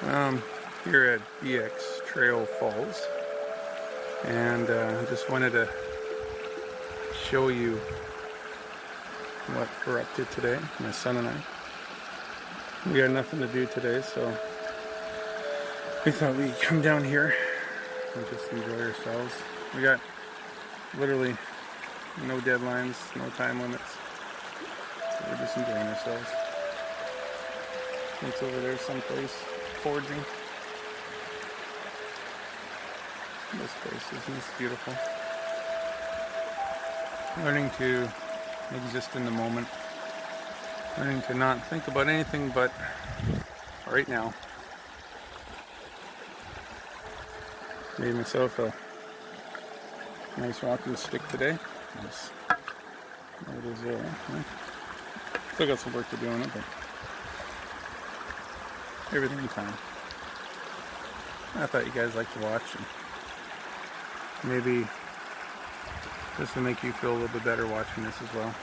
Here at BX Trail Falls, and I just wanted to show you what we're up to today, my son and I. We got nothing to do today, so we thought we'd come down here and just enjoy ourselves. We got literally no deadlines, no time limits, so we're just enjoying ourselves. It's over there someplace, foraging. This place, isn't this beautiful? Learning to exist in the moment. Learning to not think about anything but right now. Made myself a nice walking stick today. Nice. There it is there. Still got some work to do on it, but everything in time. I thought you guys liked to watch, and maybe this will make you feel a little bit better watching this as well.